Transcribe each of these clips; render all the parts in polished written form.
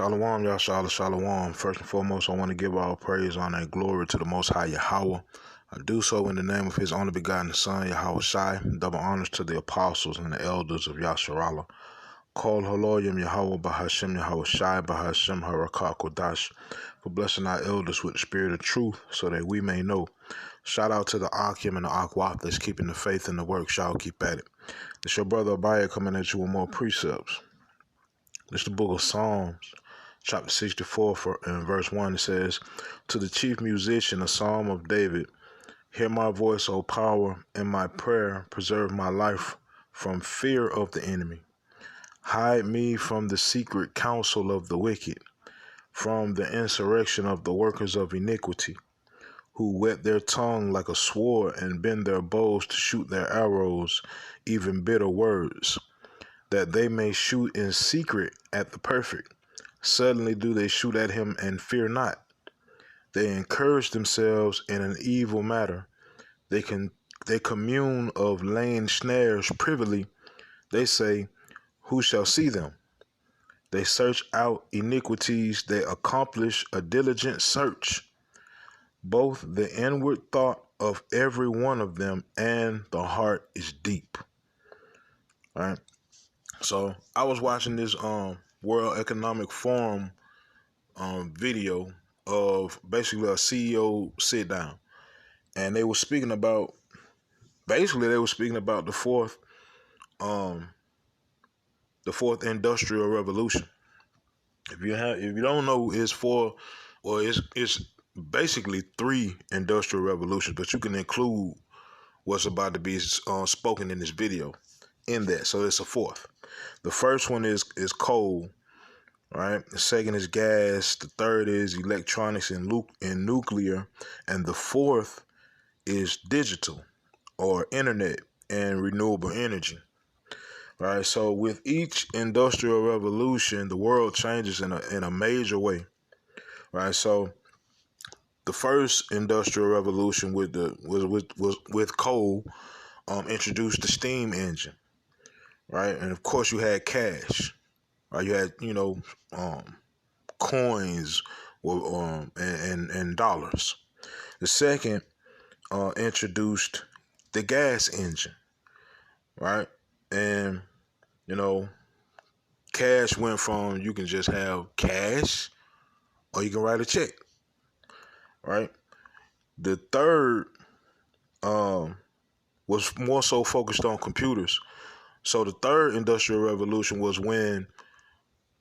Shalom, Yahshua, Shalom. First and foremost, I want to give all praise, honor, and glory to the Most High Yahweh. I do so in the name of His only begotten Son, Yahweh Shai. Double honors to the apostles and the elders of Yasharallah. Call Haloyim Yahweh Bahashem Yahweh Shai Bahashem Harakah Kodash for blessing our elders with the spirit of truth so that we may know. Shout out to the Akim and the Akwaf that's keeping the faith in the work. Y'all keep at it. It's your brother Abaya coming at you with more precepts. It's the book of Psalms, chapter 64, in verse 1. It says, "To the chief musician, a psalm of David, hear my voice, O power, and my prayer, preserve my life from fear of the enemy. Hide me from the secret counsel of the wicked, from the insurrection of the workers of iniquity, who whet their tongue like a sword and bend their bows to shoot their arrows, even bitter words, that they may shoot in secret at the perfect. Suddenly do they shoot at him and fear not. They encourage themselves in an evil matter. They commune of laying snares privily. They say, who shall see them? They search out iniquities. They accomplish a diligent search. Both the inward thought of every one of them and the heart is deep." All right. So I was watching this World Economic Forum video of basically a CEO sit down, and they were speaking about the fourth industrial revolution. If you don't know, it's basically three industrial revolutions, but you can include what's about to be spoken in this video in that. So it's a fourth. The first one is coal, right? The second is gas. The third is electronics and nuclear. And the fourth is digital or internet and renewable energy. Right. So with each industrial revolution, the world changes in a major way. Right. So the first industrial revolution was with coal, introduced the steam engine. Right. And of course you had cash. Right. You had, coins and dollars. The second introduced the gas engine. Right. And, cash went from you can just have cash or you can write a check. Right. The third was more so focused on computers. So the third industrial revolution was when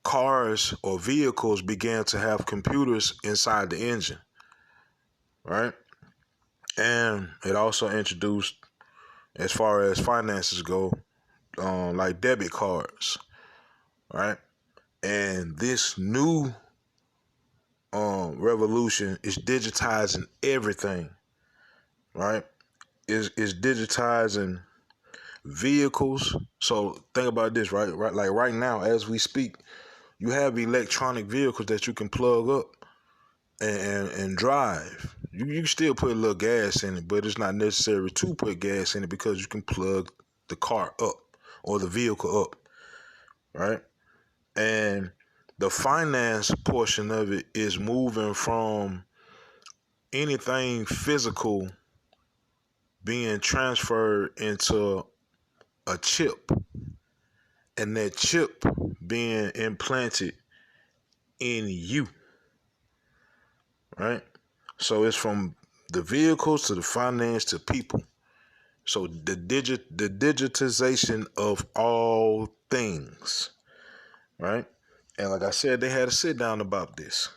cars or vehicles began to have computers inside the engine. Right. And it also introduced, as far as finances go, like debit cards. Right. And this new revolution is digitizing everything. Right. Is digitizing vehicles. So think about this, right? Like right now, as we speak, you have electronic vehicles that you can plug up and drive. You can still put a little gas in it, but it's not necessary to put gas in it because you can plug the car up or the vehicle up, right? And the finance portion of it is moving from anything physical being transferred into a chip, and that chip being implanted in you, right? So it's from the vehicles to the finance to people. So the digitization of all things, right? And like I said, they had a sit down about this.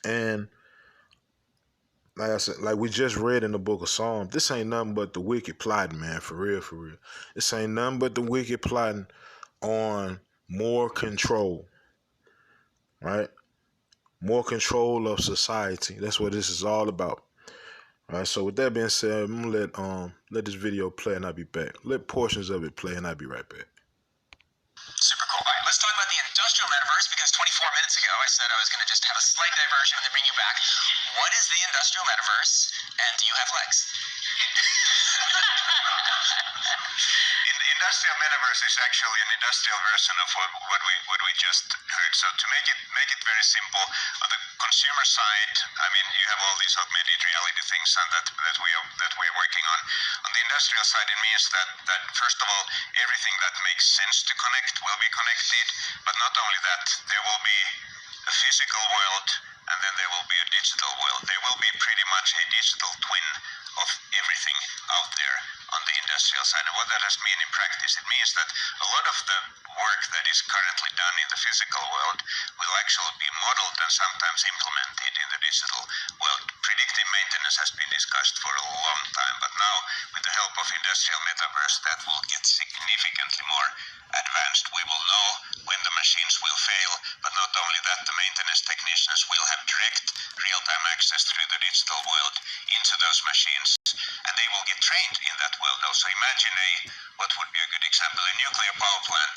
And like I said, like we just read in the book of Psalms, this ain't nothing but the wicked plotting, man, for real, for real. This ain't nothing but the wicked plotting on more control, right? More control of society. That's what this is all about. All right. So with that being said, I'm gonna let this video play and I'll be back. Let portions of it play and I'll be right back. Super cool. All right, let's talk about the industrial metaverse, because 24 minutes ago I said I was going to just have a slight diversion and then bring you back. What is the industrial metaverse, and do you have legs? In industrial metaverse is actually an industrial version of what we just heard. So to make it very simple, on the consumer side, I mean, you have all these augmented reality things that we are working on. On the industrial side, it means that first of all, everything that makes sense to connect will be connected, but not only that, there will be a physical world and then there will be a digital world. There will be pretty much a digital twin of everything out there on the industrial side. And what that has meant in practice, it means that a lot of the work that is currently done in the physical world will actually be modeled and sometimes implemented in the digital world. Predictive maintenance has been discussed for a long time, but now with the help of industrial metaverse, that will get significantly more advanced. We will know when the machines will fail, but not only that, the maintenance technicians will have direct real-time access through the digital world into those machines, and they will get trained in that world also. Imagine what would be a good example, a nuclear power plant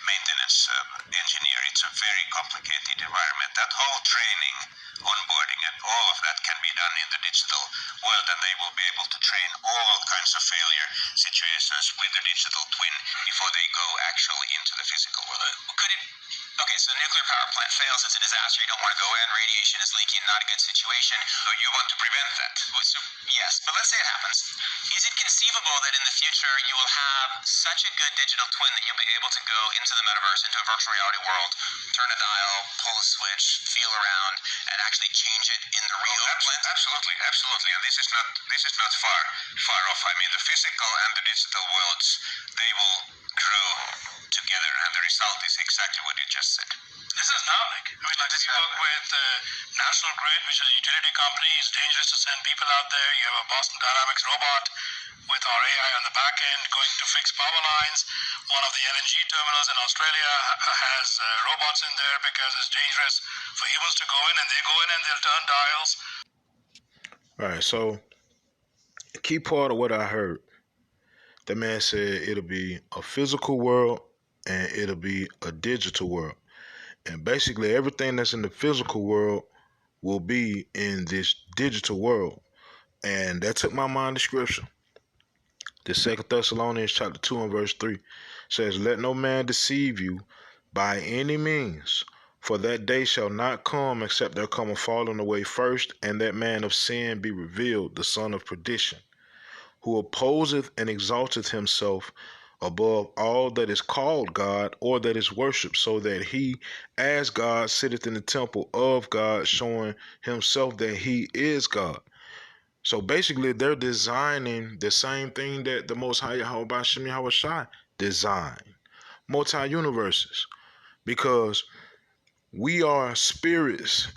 maintenance engineer. It's a very complicated environment. That whole training, onboarding, and all of that can be done in the digital world, and they will be able to train all kinds of failure situations with the digital twin before they go actually into the physical world. Okay, so the nuclear power plant fails, it's a disaster. You don't want to go in, radiation is leaking, not a good situation. So you want to prevent that. So, yes, but let's say it happens. Is it conceivable that in the future you will have such a good digital twin that you'll be able to go into the metaverse, into a virtual reality world, turn a dial, pull a switch, feel around, and actually change it in the real plant? Absolutely, absolutely. And this is not far off. I mean, the physical and the digital worlds, they will grow together, and the result is exactly what you just said. This is now like we work with National Grid, which is a utility company. It's dangerous to send people out there. You have a Boston Dynamics robot with our AI on the back end going to fix power lines. One of the LNG terminals in Australia has robots in there because it's dangerous for humans to go in, and they go in and they'll turn dials. All right, so the key part of what I heard, the man said it'll be a physical world and it'll be a digital world. And basically everything that's in the physical world will be in this digital world. And that took my mind to scripture. The 2 Thessalonians chapter 2 and verse 3 says, "Let no man deceive you by any means, for that day shall not come except there come a falling away first, and that man of sin be revealed, the son of perdition, who opposeth and exalteth himself above all that is called God or that is worshipped, so that he, as God, sitteth in the temple of God, showing himself that he is God." So basically, they're designing the same thing that the Most High Yahweh Shem Yahweh Shai designed, multi-universes, because we are spirits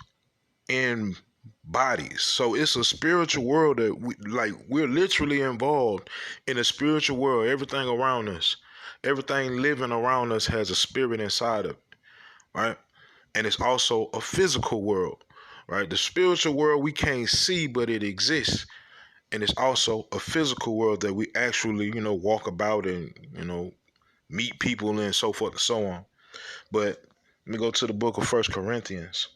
in bodies. So it's a spiritual world that we're literally involved in a spiritual world. Everything around us, everything living around us has a spirit inside of it, right? And it's also a physical world, right? The spiritual world we can't see, but it exists. And it's also a physical world that we actually, walk about and, meet people and so forth and so on. But let me go to the book of 1 Corinthians.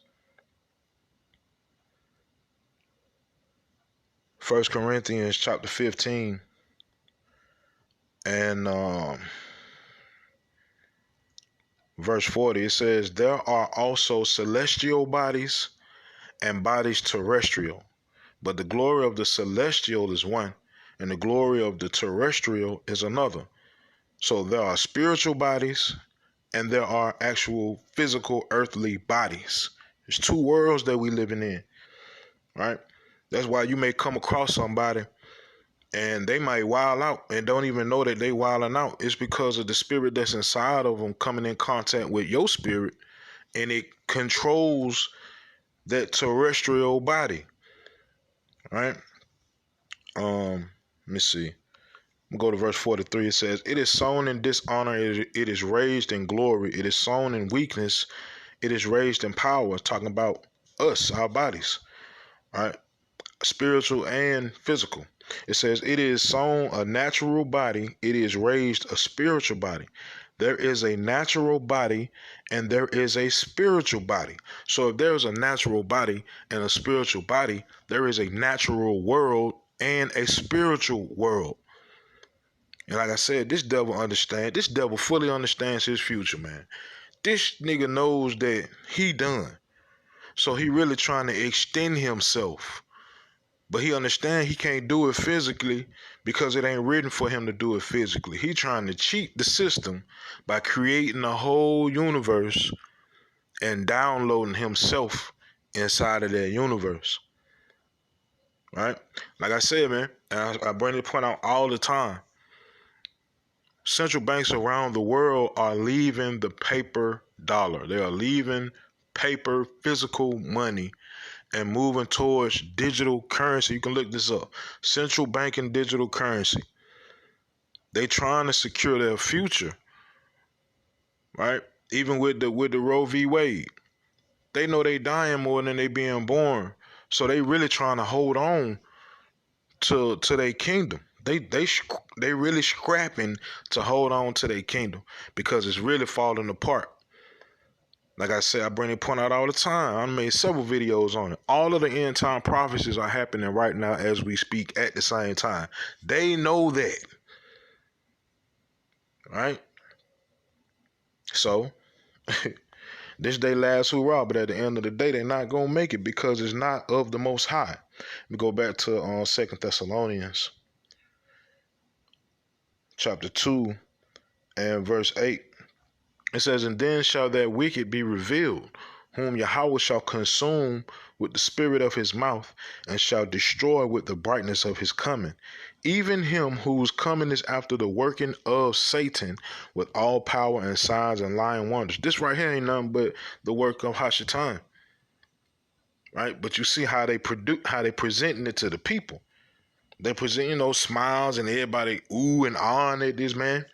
1 Corinthians chapter 15 and verse 40. It says, "There are also celestial bodies and bodies terrestrial, but the glory of the celestial is one, and the glory of the terrestrial is another." So there are spiritual bodies and there are actual physical earthly bodies. There's two worlds that we living in, right? That's why you may come across somebody and they might wild out and don't even know that they wilding out. It's because of the spirit that's inside of them coming in contact with your spirit, and it controls that terrestrial body, right? Let me see. Go to verse 43. It says, "It is sown in dishonor, it is raised in glory. It is sown in weakness, it is raised in power." Talking about us, our bodies, right? Spiritual and physical. It says, "It is sown a natural body, it is raised a spiritual body." There is a natural body and there is a spiritual body. So if there's a natural body and a spiritual body, there is a natural world and a spiritual world. And like I said, this devil fully understands his future, man. This nigga knows that he done. So he really trying to extend himself. But he understand he can't do it physically because it ain't written for him to do it physically. He trying to cheat the system by creating a whole universe and downloading himself inside of that universe. Right? Like I said, man, and I bring the point out all the time. Central banks around the world are leaving the paper dollar. They are leaving paper, physical money and moving towards digital currency. You can look this up. Central banking digital currency. They trying to secure their future, right? Even with the Roe v. Wade. They know they dying more than they being born. So they really trying to hold on to their kingdom. They really scrapping to hold on to their kingdom because it's really falling apart. Like I said, I bring the point out all the time. I made several videos on it. All of the end time prophecies are happening right now as we speak at the same time. They know that. Right? So, this day last hoorah, but at the end of the day, they're not going to make it because it's not of the Most High. We go back to 2 Thessalonians chapter 2 and verse 8. It says, and then shall that wicked be revealed, whom Yahweh shall consume with the spirit of his mouth, and shall destroy with the brightness of his coming, even him whose coming is after the working of Satan with all power and signs and lying wonders. This right here ain't nothing but the work of Hashatan. Right? But you see how they presenting it to the people. They presenting those smiles and everybody ooh and on at this, man.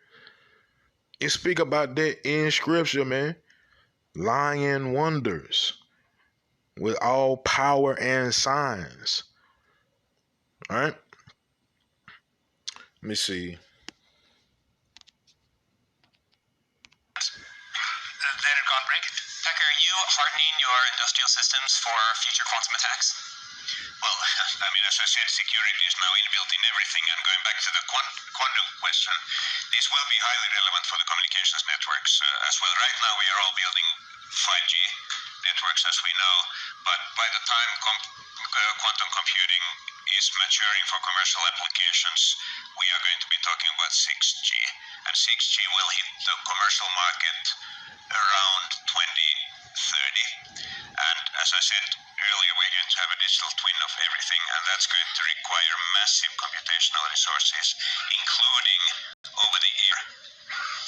It speak about that in scripture, man. Lying wonders with all power and signs. All right. Let me see. There it gone, break. Tucker, are you hardening your industrial systems for future quantum attacks? Well, I mean, as I said, security is now inbuilt in everything. And going back to the quantum question, this will be highly relevant for the communications networks as well. Right now, we are all building 5G networks, as we know. But by the time quantum computing is maturing for commercial applications, we are going to be talking about 6G. And 6G will hit the commercial market around 2030. And as I said earlier, we're going to have a digital twin of everything, and that's going to require massive computational resources, including over-the-air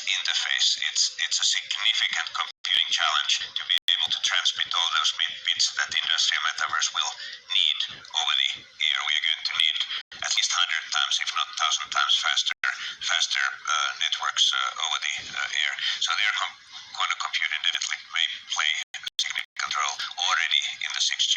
interface. It's a significant computing challenge to be able to transmit all those bits that the industrial metaverse will need over the air. We are going to need at least 100 times, if not 1,000 times faster networks over the air. So their quantum computing definitely may play a significant role already in the 6G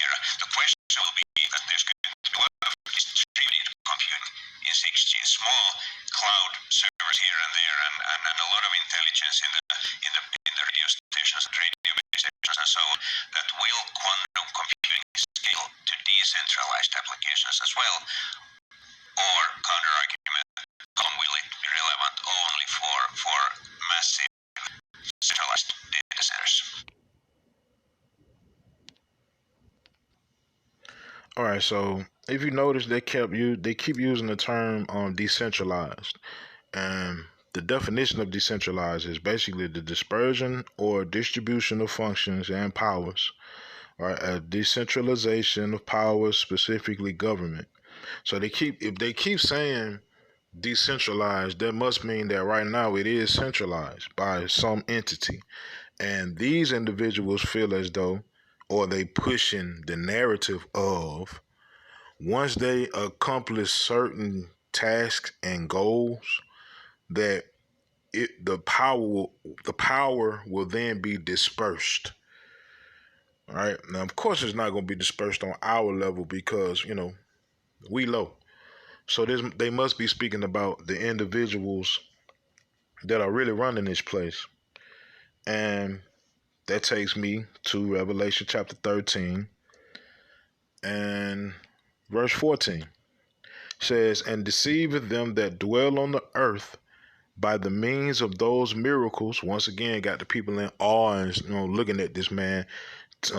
era. The question will be that there's going to be a lot of distributed computing in 6G, small cloud servers here and there, and a lot of intelligence in the radio stations and radio base stations and so on, that will quantum computing scale to decentralized applications as well? Or counter argument, will it be relevant only for massive centralized data centers? All right, so if you notice, they keep using the term decentralized, and the definition of decentralized is basically the dispersion or distribution of functions and powers, right? A decentralization of powers, specifically government. So if they keep saying decentralized, that must mean that right now it is centralized by some entity, and these individuals feel as though, or they pushing the narrative of, once they accomplish certain tasks and goals, that the power will then be dispersed. All right. Now, of course, it's not going to be dispersed on our level because we low. So they must be speaking about the individuals that are really running this place, and that takes me to Revelation chapter 13 and verse 14. says, and deceiveth them that dwell on the earth by the means of those miracles. Once again, got the people in awe and looking at this man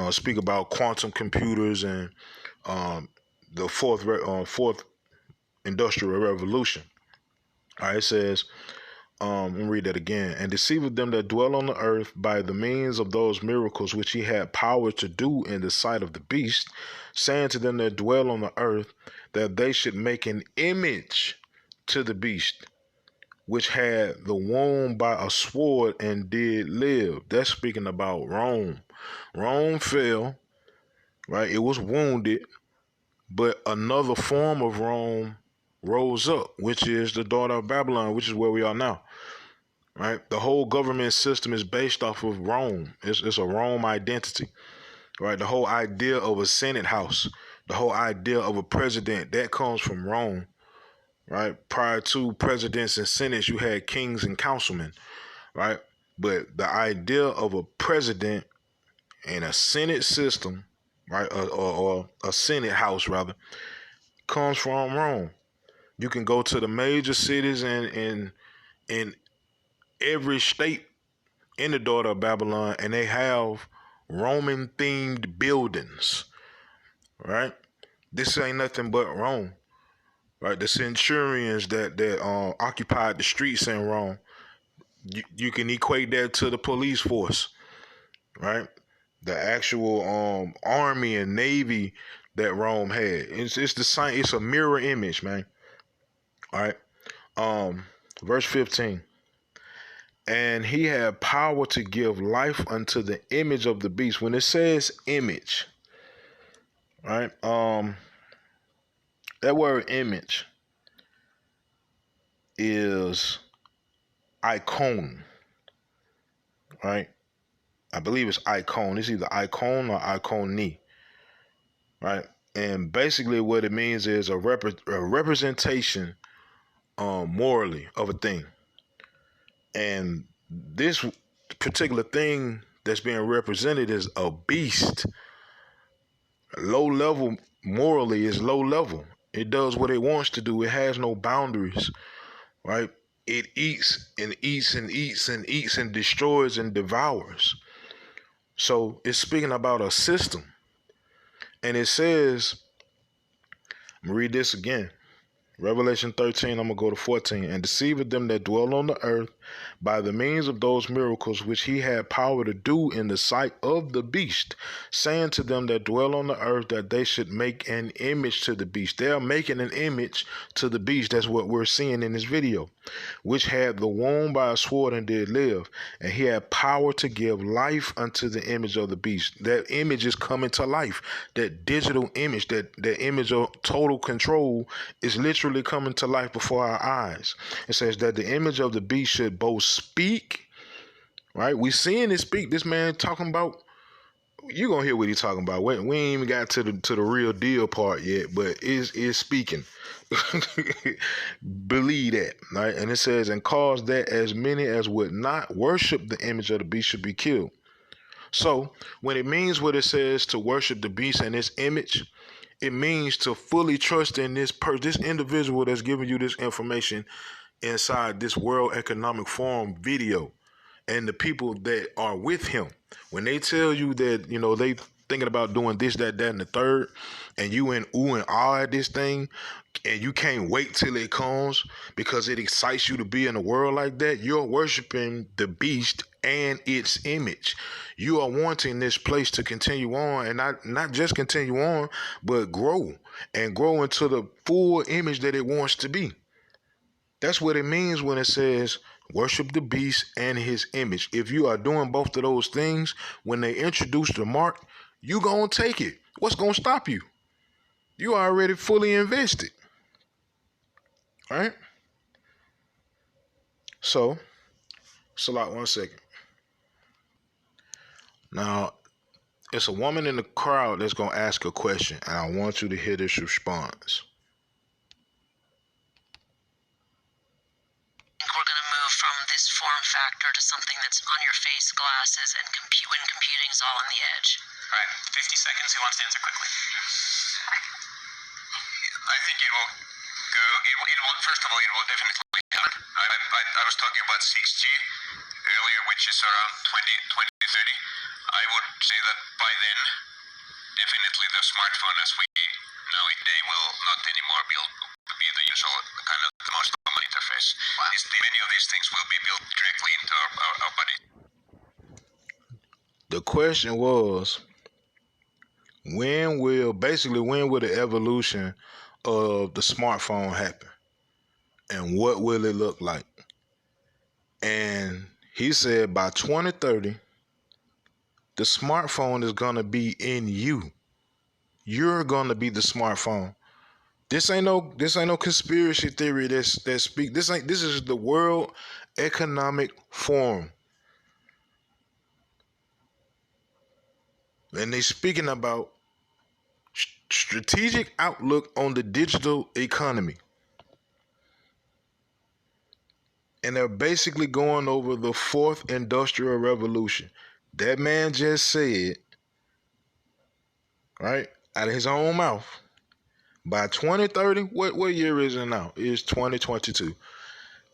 speak about quantum computers and the fourth industrial revolution. All right, it says, let me read that again. And deceiveth them that dwell on the earth by the means of those miracles which he had power to do in the sight of the beast, saying to them that dwell on the earth that they should make an image to the beast, which had the womb by a sword and did live. That's speaking about Rome. Rome fell, right? It was wounded, but another form of Rome rose up, which is the daughter of Babylon, which is where we are now, right? The whole government system is based off of Rome. It's a Rome identity, right? The whole idea of a Senate house, the whole idea of a president, that comes from Rome, right? Prior to presidents and senates, you had kings and councilmen, right? But the idea of a president and a Senate system, right, or a Senate house rather, comes from Rome. You can go to the major cities and in every state in the daughter of Babylon, and they have Roman themed buildings, right? This ain't nothing but Rome, right? The centurions that occupied the streets in Rome. You can equate that to the police force, right? The actual army and navy that Rome had. It's the same. It's a mirror image, man. All right. Verse 15. And he had power to give life unto the image of the beast. When it says image, right? That word image is icon, right? I believe it's icon. It's either icon or iconi, right? And basically what it means is a representation morally of a thing. And this particular thing that's being represented is a beast. Low level morally is low level. It does what it wants to do. It has no boundaries, right? It eats and eats and eats and eats and destroys and devours. So it's speaking about a system. And it says, I'm gonna read this again. Revelation 13, I'm going to go to 14. And deceiveth them that dwell on the earth by the means of those miracles which he had power to do in the sight of the beast, saying to them that dwell on the earth that they should make an image to the beast. They are making an image to the beast. That's what we're seeing in this video. Which had the womb by a sword and did live. And he had power to give life unto the image of the beast. That image is coming to life. That digital image, that image of total control is literally coming to life before our eyes. It says that the image of the beast should both speak, right? We seeing it speak. This man talking about, you're gonna hear what he's talking about. We ain't even got to the real deal part yet, but is speaking. Believe that, right? And it says, and cause that as many as would not worship the image of the beast should be killed. So when it means what it says to worship the beast and its image, it means to fully trust in this individual that's giving you this information inside this World Economic Forum video, and the people that are with him. When they tell you that, they thinking about doing this, that, and the third, and you in ooh and ah at this thing, and you can't wait till it comes because it excites you to be in a world like that, you're worshiping the beast and its image. You are wanting this place to continue on, and not just continue on, but grow into the full image that it wants to be. That's what it means when it says worship the beast and his image. If you are doing both of those things, when they introduce the mark, you gonna take it. What's gonna stop you? You are already fully invested. All right? So, Salat, 1 second. Now, it's a woman in the crowd that's gonna ask a question, and I want you to hear this response. We're going to move from this form factor to something that's on your face, glasses, and when computing is all on the edge. All right, 50 seconds. Who wants to answer quickly? I think it will go. It will, first of all, it will definitely happen. I was talking about 6G earlier, which is around 2030. I would say that by then, definitely the smartphone as we know it today will not anymore be the usual kind of the most common interface. Wow. Many of these things will be built directly into our body. The question was, when will the evolution of the smartphone happen? And what will it look like? And he said by 2030, the smartphone is gonna be in you. You're gonna be the smartphone. This ain't no conspiracy theory that speak. This is the World Economic Forum. And they speaking about strategic outlook on the digital economy. And they're basically going over the fourth industrial revolution. That man just said, right, out of his own mouth, by 2030, what year is it now? It's 2022.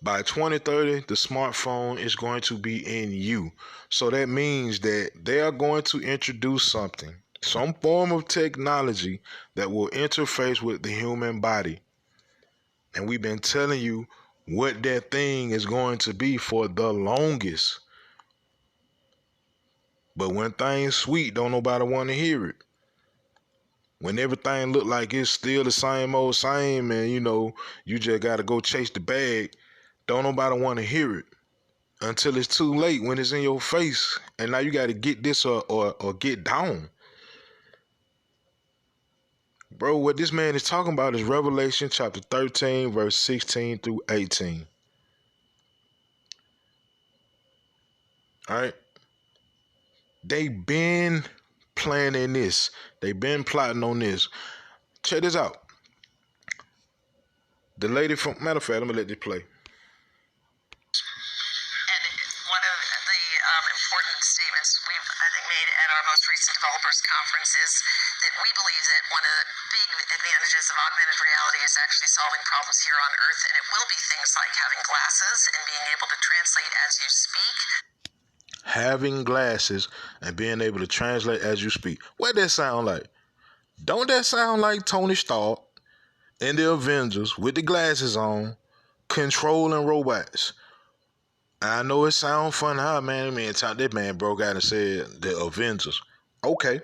By 2030, the smartphone is going to be in you. So that means that they are going to introduce something, some form of technology that will interface with the human body. And we've been telling you what that thing is going to be for the longest. But when things sweet, don't nobody want to hear it. When everything look like it's still the same old same, and you just gotta go chase the bag, don't nobody want to hear it until it's too late when it's in your face, and now you gotta get this or get down. Bro, what this man is talking about is Revelation chapter 13, verse 16 through 18. All right? They been planning this. They been plotting on this. Check this out. The lady from, matter of fact, let me let this play. And one of the important statements we've, I think, made at our most recent developers conference is that we believe that one of the big advantages of augmented reality is actually solving problems here on Earth, and it will be things like having glasses and being able to translate as you speak. Having glasses and being able to translate as you speak. What that sound like? Don't that sound like Tony Stark and the Avengers with the glasses on, controlling robots? I know it sounds funny, huh, man? That man broke out and said the Avengers. Okay.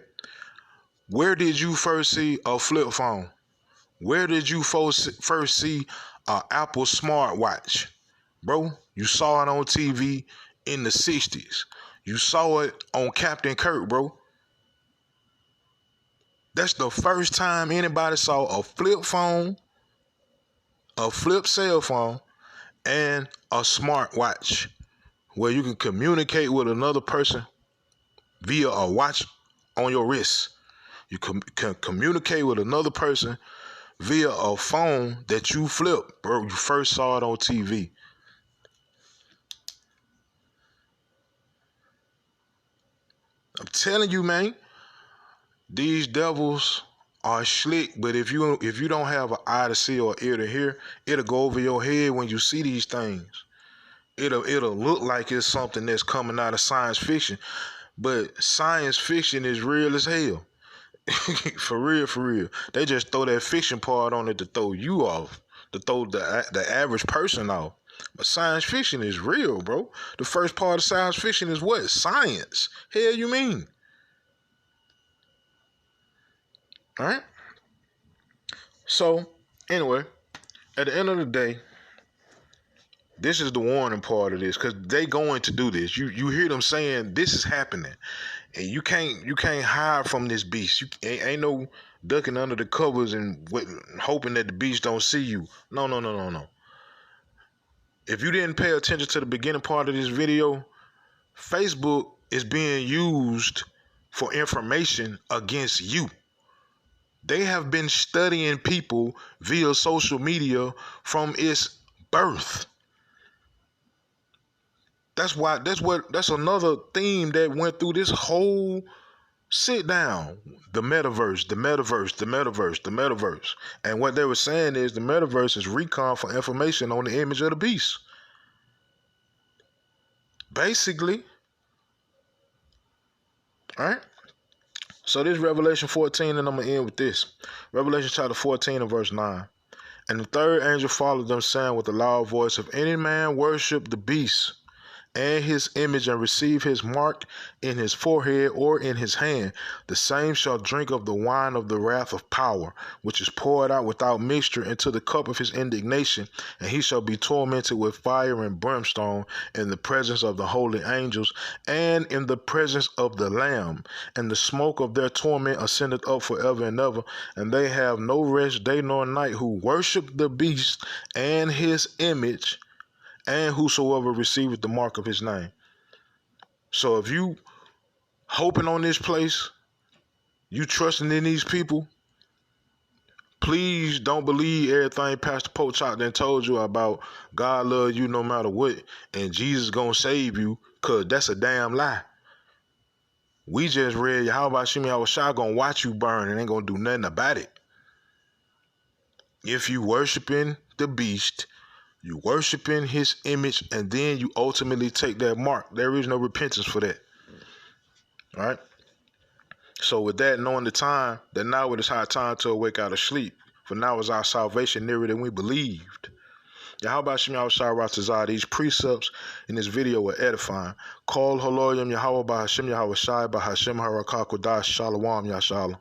Where did you first see a flip phone? Where did you first see an Apple smartwatch? Bro, you saw it on TV in the 60s. You saw it on Captain Kirk, bro. That's the first time anybody saw a flip phone, a flip cell phone, and a smartwatch where you can communicate with another person via a watch on your wrist. You can communicate with another person via a phone that you flip, bro. You first saw it on TV. I'm telling you, man, these devils are slick, but if you don't have an eye to see or ear to hear, it'll go over your head when you see these things. It'll look like it's something that's coming out of science fiction, but science fiction is real as hell. For real. They just throw that fiction part on it to throw you off, to throw the average person off. But science fiction is real, bro. The first part of science fiction is what? Science. Hell you mean? All right? So, anyway, at the end of the day, this is the warning part of this, because they going to do this. You hear them saying this is happening. And you can't hide from this beast. You ain't no ducking under the covers and hoping that the beast don't see you. No. If you didn't pay attention to the beginning part of this video, Facebook is being used for information against you. They have been studying people via social media from its birth. That's another theme that went through this whole Sit down. The metaverse, the metaverse, the metaverse, the metaverse. And what they were saying is the metaverse is recon for information on the image of the beast. Basically. Alright? So this Revelation 14, and I'm going to end with this. Revelation chapter 14 and verse 9. And the third angel followed them, saying with a loud voice, if any man worship the beast and his image and receive his mark in his forehead or in his hand, the same shall drink of the wine of the wrath of power, which is poured out without mixture into the cup of his indignation, and he shall be tormented with fire and brimstone in the presence of the holy angels and in the presence of the Lamb, and the smoke of their torment ascendeth up forever and ever, and they have no rest day nor night who worship the beast and his image, and whosoever receiveth the mark of his name. So if you hoping on this place, you trusting in these people, please don't believe everything Pastor Pochak then told you about God love you no matter what and Jesus gonna save you, cause that's a damn lie. We just read Yahweh Shimi Yahushua gonna watch you burn and ain't gonna do nothing about it. If you worshiping the beast, you worshiping his image, and then you ultimately take that mark. There is no repentance for that. All right? So with that, knowing the time, that now it is high time to awake out of sleep. For now is our salvation nearer than we believed. Yahweh Shem Yahushua Ratazah, these precepts in this video were edifying. Call Haloyim Yahweh Bahashem Yahushai Bahashem Harakah Kodash Shalom Yashalom.